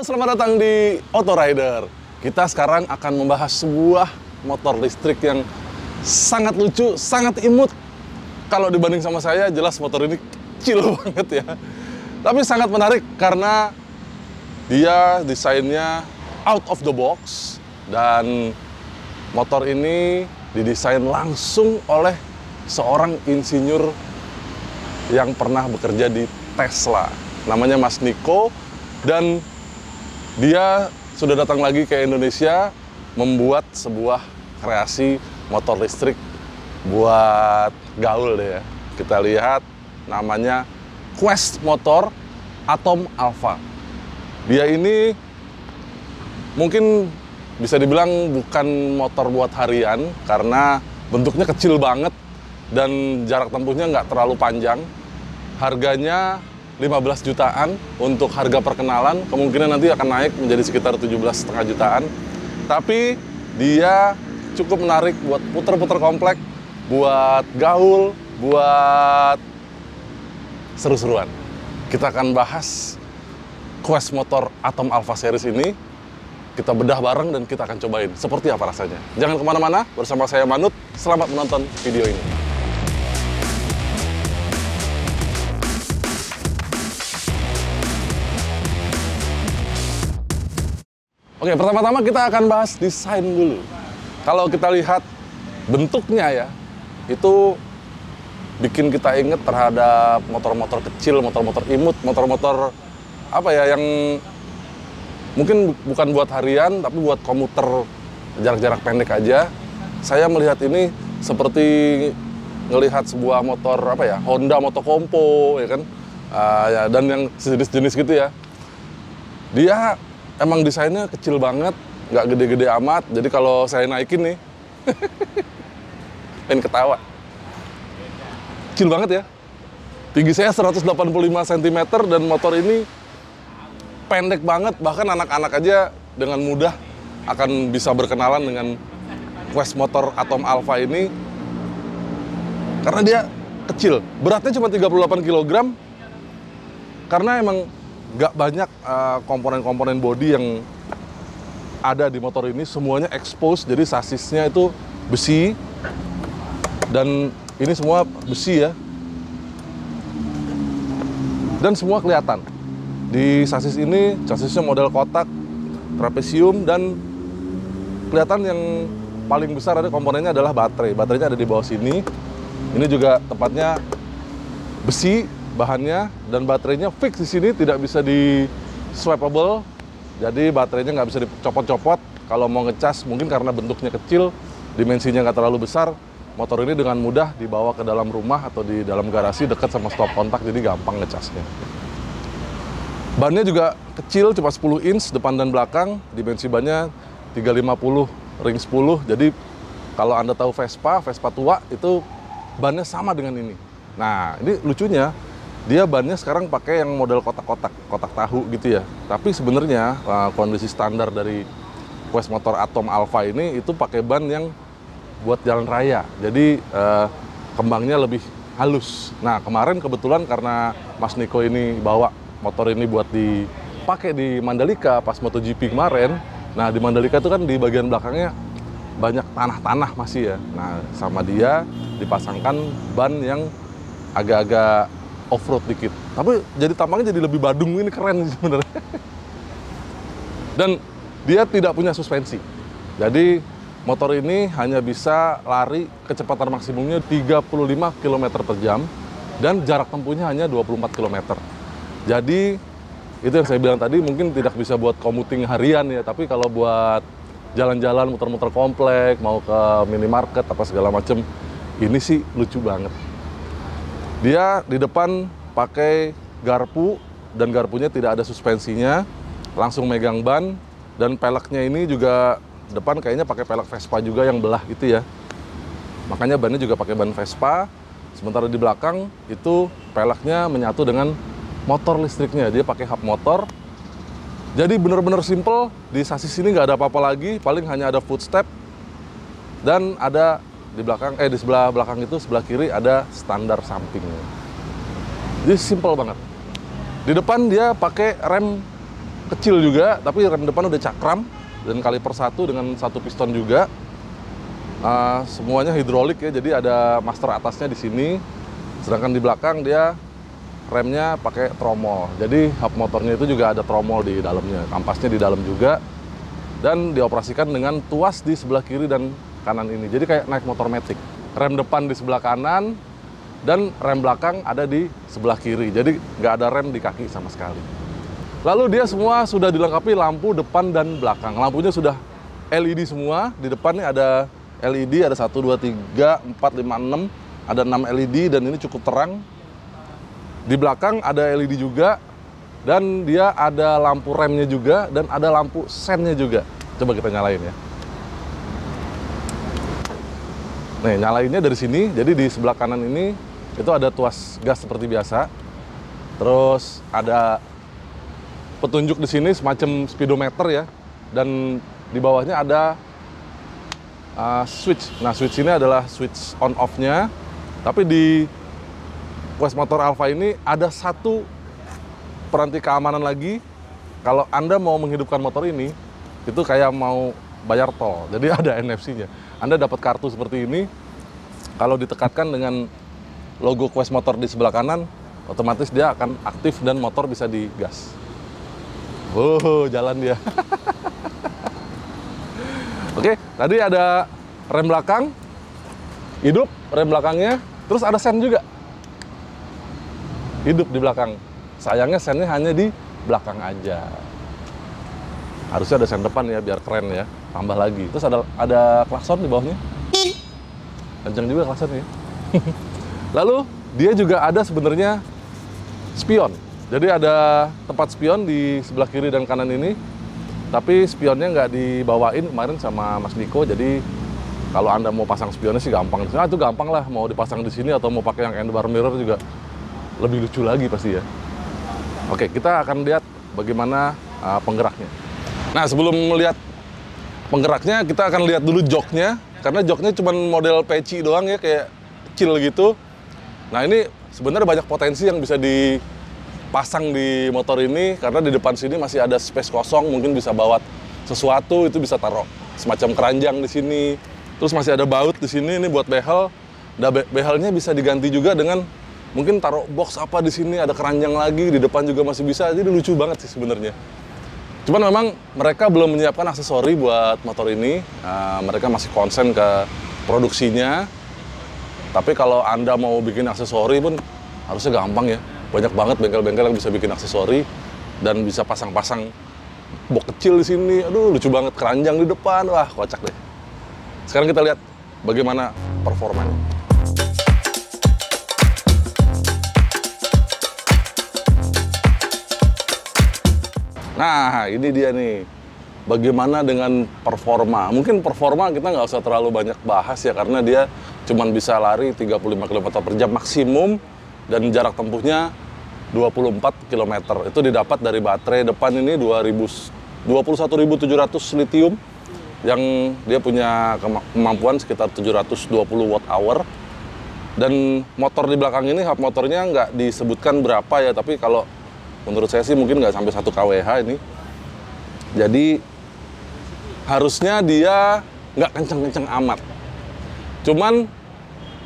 Halo, selamat datang di Auto Rider. Kita sekarang akan membahas sebuah motor listrik yang sangat lucu, sangat imut. Kalau dibanding sama saya, jelas motor ini kecil banget ya. Tapi sangat menarik karena dia desainnya out of the box. Dan motor ini didesain langsung oleh seorang insinyur yang pernah bekerja di Tesla. Namanya Mas Niko. Dan dia sudah datang lagi ke Indonesia membuat sebuah kreasi motor listrik buat gaul deh ya. Kita lihat namanya Quest Motor Atom Alpha. Dia ini mungkin bisa dibilang bukan motor buat harian karena bentuknya kecil banget dan jarak tempuhnya nggak terlalu panjang. Harganya 15 jutaan untuk harga perkenalan, kemungkinan nanti akan naik menjadi sekitar 17,5 jutaan. Tapi dia cukup menarik buat puter-puter komplek, buat gaul, buat seru-seruan. Kita akan bahas Quest Motor Atom Alpha Series ini. Kita bedah bareng dan kita akan cobain seperti apa rasanya. Jangan kemana-mana, bersama saya Manut. Selamat menonton video ini. Oke, pertama-tama kita akan bahas desain dulu. Kalau kita lihat bentuknya ya, itu bikin kita inget terhadap motor-motor kecil, motor-motor imut, motor-motor apa ya, yang mungkin bukan buat harian, tapi buat komuter jarak-jarak pendek aja. Saya melihat ini seperti ngelihat sebuah motor apa ya, Honda Motokompo, ya kan, ya, dan yang sejenis-jenis gitu ya. Dia emang desainnya kecil banget, nggak gede-gede amat. Jadi kalau saya naikin nih, pengen ketawa. Kecil banget ya. Tinggi saya 185 cm dan motor ini pendek banget. Bahkan anak-anak aja dengan mudah akan bisa berkenalan dengan Quest Motor Atom Alpha ini. Karena dia kecil. Beratnya cuma 38 kg. Karena emang nggak banyak komponen-komponen bodi yang ada di motor ini, semuanya expose, jadi sasisnya itu besi, dan ini semua besi ya, dan semua kelihatan. Di sasis ini, sasisnya model kotak, trapesium, dan kelihatan yang paling besar ada komponennya adalah baterai. Baterainya ada di bawah sini, ini juga tempatnya besi, bahannya, dan baterainya fix di sini, tidak bisa di swappable. Jadi baterainya nggak bisa dicopot-copot. Kalau mau ngecas, mungkin karena bentuknya kecil, dimensinya nggak terlalu besar, motor ini dengan mudah dibawa ke dalam rumah atau di dalam garasi dekat sama stop kontak, jadi gampang ngecasnya. Bannya juga kecil, cuma 10 inch depan dan belakang. Dimensi bannya 350 ring 10. Jadi kalau Anda tahu Vespa tua itu bannya sama dengan ini. Nah, ini lucunya, dia bannya sekarang pakai yang model kotak tahu gitu ya. Tapi sebenarnya kondisi standar dari Quest Motor Atom Alpha ini itu pakai ban yang buat jalan raya. Jadi kembangnya lebih halus. Nah, kemarin kebetulan karena Mas Niko ini bawa motor ini buat dipakai di Mandalika pas MotoGP kemarin. Nah, di Mandalika itu kan di bagian belakangnya banyak tanah-tanah masih ya. Nah, sama dia dipasangkan ban yang agak-agak off-road dikit, tapi jadi tampangnya jadi lebih badung, ini keren sebenarnya. Dan dia tidak punya suspensi, jadi motor ini hanya bisa lari kecepatan maksimumnya 35 km per jam dan jarak tempuhnya hanya 24 km. Jadi itu yang saya bilang tadi, mungkin tidak bisa buat commuting harian ya, tapi kalau buat jalan-jalan muter-muter komplek, mau ke minimarket apa segala macem, ini sih lucu banget. Dia di depan pakai garpu, dan garpunya tidak ada suspensinya, langsung megang ban, dan peleknya ini juga depan kayaknya pakai pelek Vespa juga yang belah itu ya. Makanya bannya juga pakai ban Vespa, sementara di belakang itu peleknya menyatu dengan motor listriknya, dia pakai hub motor. Jadi benar-benar simple, di sasis ini nggak ada apa-apa lagi, paling hanya ada footstep, dan ada di belakang, di sebelah belakang itu, sebelah kiri ada standar sampingnya. Jadi simple banget. Di depan dia pakai rem kecil juga, tapi rem depan udah cakram dan kaliper satu dengan satu piston juga. Semuanya hidrolik ya, jadi ada master atasnya di sini. Sedangkan di belakang dia remnya pakai tromol. Jadi hub motornya itu juga ada tromol di dalamnya, kampasnya di dalam juga. Dan dioperasikan dengan tuas di sebelah kiri dan kanan ini. Jadi kayak naik motor matic. Rem depan di sebelah kanan dan rem belakang ada di sebelah kiri. Jadi nggak ada rem di kaki sama sekali. Lalu dia semua sudah dilengkapi lampu depan dan belakang. Lampunya sudah LED semua. Di depan nih ada LED, ada 1, 2, 3, 4, 5, 6. Ada 6 LED dan ini cukup terang. Di belakang ada LED juga. Dan dia ada lampu remnya juga dan ada lampu sennya juga. Coba kita nyalain ya. Nih, nyalainnya dari sini. Jadi di sebelah kanan ini itu ada tuas gas seperti biasa. Terus ada petunjuk di sini semacam speedometer ya. Dan di bawahnya ada switch. Nah, switch ini adalah switch on off-nya. Tapi di Quest Motor Alpha ini ada satu peranti keamanan lagi. Kalau Anda mau menghidupkan motor ini, itu kayak mau bayar tol. Jadi ada NFC-nya. Anda dapat kartu seperti ini. Kalau ditekatkan dengan logo Quest Motor di sebelah kanan, otomatis dia akan aktif dan motor bisa digas. Jalan dia. Oke, tadi ada rem belakang, hidup rem belakangnya, terus ada sen juga. Hidup di belakang. Sayangnya sennya hanya di belakang aja. Harusnya ada sen depan ya, biar keren ya. Tambah lagi. Terus ada klakson di bawahnya. Kencang juga klaksonnya. Lalu dia juga ada sebenarnya spion. Jadi ada tempat spion di sebelah kiri dan kanan ini. Tapi spionnya nggak dibawain kemarin sama Mas Niko. Jadi kalau Anda mau pasang spionnya sih gampang. Nah, itu gampang lah. Mau dipasang di sini atau mau pakai yang end bar mirror juga lebih lucu lagi pasti ya. Oke, kita akan lihat bagaimana penggeraknya. Nah, sebelum melihat penggeraknya, kita akan lihat dulu joknya. Karena joknya cuma model peci doang ya, kayak kecil gitu. Nah, ini sebenarnya banyak potensi yang bisa dipasang di motor ini. Karena di depan sini masih ada space kosong, mungkin bisa bawa sesuatu, itu bisa taruh semacam keranjang di sini. Terus masih ada baut di sini, ini buat behel. Nah, behelnya bisa diganti juga dengan mungkin taruh box apa di sini, ada keranjang lagi, di depan juga masih bisa. Jadi lucu banget sih sebenarnya. Cuman memang mereka belum menyiapkan aksesori buat motor ini. Mereka masih konsen ke produksinya. Tapi kalau Anda mau bikin aksesori pun harusnya gampang ya. Banyak banget bengkel-bengkel yang bisa bikin aksesori dan bisa pasang-pasang box kecil di sini. Aduh, lucu banget, keranjang di depan. Wah, kocak deh. Sekarang kita lihat bagaimana performanya. Nah, ini dia nih. Bagaimana dengan performa? Mungkin performa kita nggak usah terlalu banyak bahas ya, karena dia cuma bisa lari 35 km per jam maksimum dan jarak tempuhnya 24 km. Itu didapat dari baterai depan ini 21.700 litium yang dia punya kemampuan sekitar 720 Wh. Dan motor di belakang ini, hub motornya nggak disebutkan berapa ya, tapi kalau menurut saya sih mungkin nggak sampai 1 kWh ini. Jadi harusnya dia nggak kenceng-kenceng amat. Cuman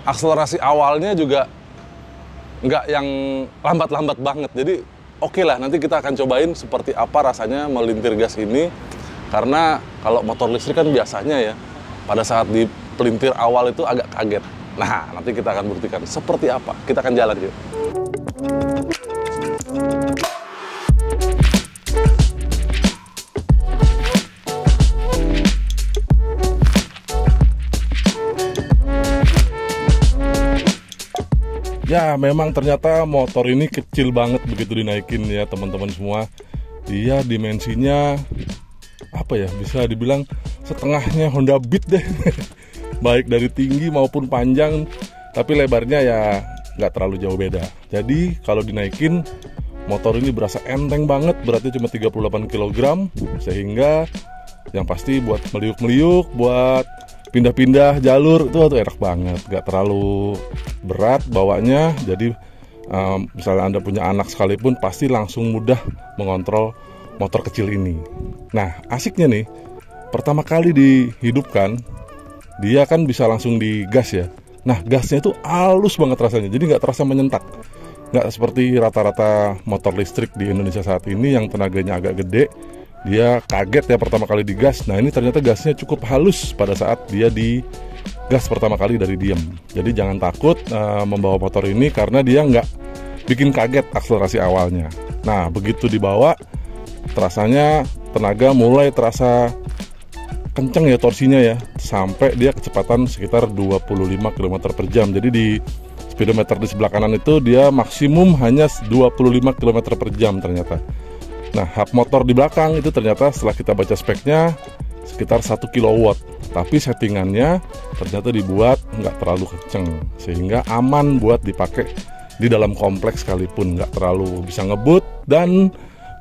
akselerasi awalnya juga nggak yang lambat-lambat banget. Jadi oke lah, nanti kita akan cobain seperti apa rasanya melintir gas ini. Karena kalau motor listrik kan biasanya ya, pada saat di pelintir awal itu agak kaget. Nah, nanti kita akan buktikan seperti apa. Kita akan jalan yuk. Ya, memang ternyata motor ini kecil banget begitu dinaikin ya teman-teman semua. Dia dimensinya apa ya, bisa dibilang setengahnya Honda Beat deh. Baik dari tinggi maupun panjang, tapi lebarnya ya nggak terlalu jauh beda. Jadi kalau dinaikin, motor ini berasa enteng banget, beratnya cuma 38 kg, sehingga yang pasti buat meliuk-meliuk, buat pindah-pindah jalur itu enak banget, nggak terlalu berat bawanya. Jadi misalnya Anda punya anak sekalipun pasti langsung mudah mengontrol motor kecil ini. Nah, asiknya nih, pertama kali dihidupkan, dia kan bisa langsung digas ya. Nah, gasnya itu halus banget rasanya, jadi nggak terasa menyentak. Nggak seperti rata-rata motor listrik di Indonesia saat ini yang tenaganya agak gede. Dia kaget ya pertama kali digas. Nah, ini ternyata gasnya cukup halus pada saat dia digas pertama kali dari diem. Jadi jangan takut membawa motor ini karena dia nggak bikin kaget akselerasi awalnya. Nah, begitu dibawa, terasanya tenaga mulai terasa kenceng ya torsinya ya, sampai dia kecepatan sekitar 25 km per jam. Jadi di speedometer di sebelah kanan itu dia maksimum hanya 25 km per jam ternyata. Nah, hub motor di belakang itu ternyata setelah kita baca speknya sekitar 1 kW. Tapi settingannya ternyata dibuat nggak terlalu kenceng, sehingga aman buat dipakai di dalam kompleks sekalipun, nggak terlalu bisa ngebut dan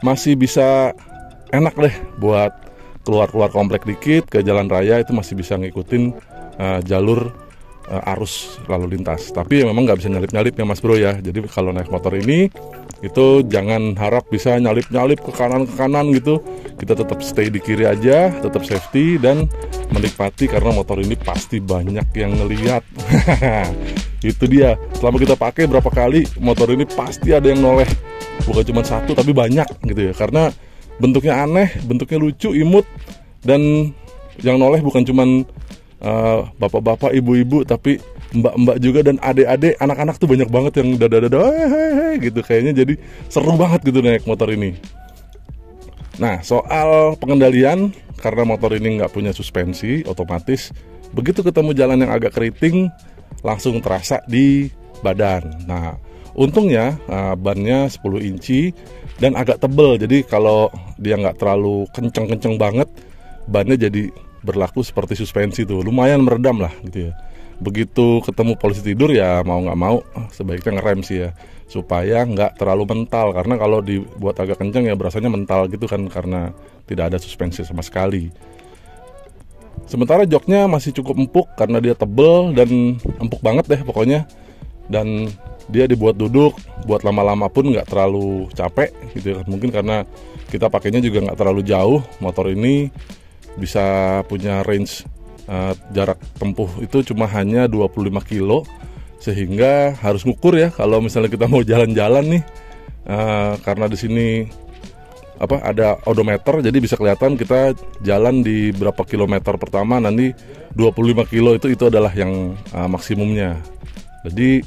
masih bisa enak deh buat keluar komplek dikit ke jalan raya, itu masih bisa ngikutin jalur arus lalu lintas. Tapi ya memang nggak bisa nyalip-nyalip ya Mas Bro ya. Jadi kalau naik motor ini itu jangan harap bisa nyalip-nyalip ke kanan gitu. Kita tetap stay di kiri aja, tetap safety dan menikmati karena motor ini pasti banyak yang ngelihat. Itu dia. Selama kita pakai berapa kali, motor ini pasti ada yang noleh. Bukan cuma satu tapi banyak gitu ya. Karena bentuknya aneh, bentuknya lucu, imut, dan yang noleh bukan cuman bapak-bapak, ibu-ibu, tapi mbak-mbak juga dan adik-adik, anak-anak tuh banyak banget yang dada-dada gitu. Kayaknya jadi seru banget gitu naik motor ini. Nah, soal pengendalian, karena motor ini nggak punya suspensi otomatis, begitu ketemu jalan yang agak keriting langsung terasa di badan. Nah, untungnya bannya 10 inci dan agak tebel, jadi kalau dia nggak terlalu kenceng-kenceng banget, bannya jadi berlaku seperti suspensi tuh, lumayan meredam lah gitu ya. Begitu ketemu polisi tidur ya mau nggak mau sebaiknya ngerem sih ya, supaya nggak terlalu mental, karena kalau dibuat agak kenceng ya berasanya mental gitu kan, karena tidak ada suspensi sama sekali. Sementara joknya masih cukup empuk karena dia tebel dan empuk banget deh pokoknya, dan dia dibuat duduk, buat lama-lama pun nggak terlalu capek gitu ya. Mungkin karena kita pakainya juga nggak terlalu jauh, motor ini bisa punya range jarak tempuh itu cuma hanya 25 kilo, sehingga harus ngukur ya kalau misalnya kita mau jalan-jalan nih, karena di sini ada odometer, jadi bisa kelihatan kita jalan di berapa kilometer pertama, nanti 25 kilo itu adalah yang maksimumnya. Jadi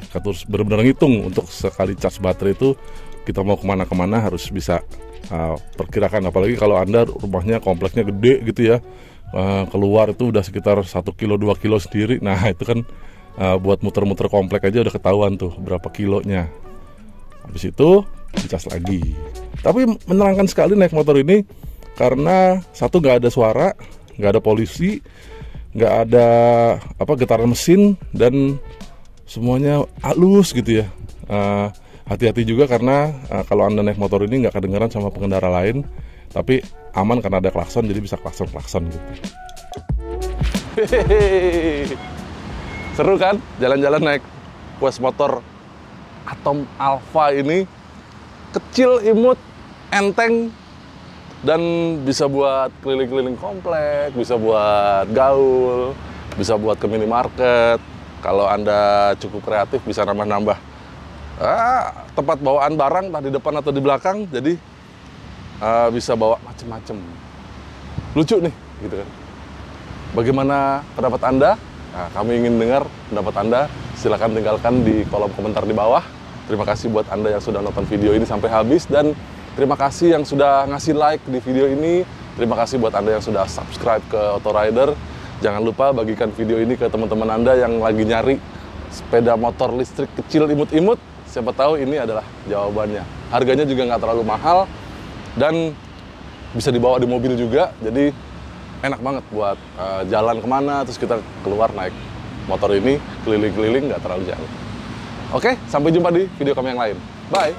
kita harus benar-benar ngitung untuk sekali charge baterai itu kita mau kemana-kemana harus bisa perkirakan, apalagi kalau Anda rumahnya kompleksnya gede gitu ya, keluar itu udah sekitar 1 kilo 2 kilo sendiri. Nah itu kan buat muter-muter komplek aja udah ketahuan tuh berapa kilonya. Habis itu dicas lagi. Tapi menyenangkan sekali naik motor ini karena satu, nggak ada suara, nggak ada polusi, nggak ada getaran mesin, dan semuanya halus gitu ya. Hati-hati juga karena kalau Anda naik motor ini nggak kedengaran sama pengendara lain, tapi aman karena ada klakson, jadi bisa klakson-klakson gitu. Seru kan jalan-jalan naik Quest motor Atom Alpha ini, kecil, imut, enteng, dan bisa buat keliling-keliling komplek, bisa buat gaul, bisa buat ke minimarket. Kalau Anda cukup kreatif bisa nambah-nambah tempat bawaan barang, entah di depan atau di belakang, jadi bisa bawa macem-macem. Lucu nih, gitu kan. Bagaimana pendapat Anda? Nah, kami ingin dengar pendapat Anda. Silahkan tinggalkan di kolom komentar di bawah. Terima kasih buat Anda yang sudah nonton video ini sampai habis, dan terima kasih yang sudah ngasih like di video ini. Terima kasih buat Anda yang sudah subscribe ke Autorider. Jangan lupa bagikan video ini ke teman-teman Anda yang lagi nyari sepeda motor listrik kecil imut-imut. Siapa tahu ini adalah jawabannya. Harganya juga nggak terlalu mahal dan bisa dibawa di mobil juga. Jadi enak banget buat jalan kemana, terus kita keluar naik motor ini keliling-keliling nggak terlalu jauh. Oke, sampai jumpa di video kami yang lain. Bye!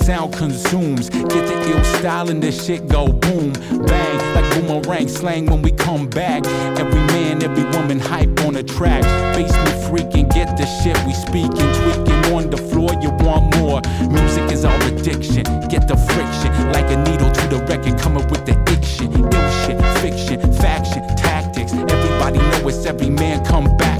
sound consumes. Get the ill style and this shit go boom, bang, like boomerang slang when we come back. Every man, every woman hype on the track. Basement freaking, get the shit we speaking, tweaking on the floor, you want more. Music is our addiction, get the friction, like a needle to the record, coming with the ick shit. Ill shit, fiction, faction, tactics, everybody know it's every man come back.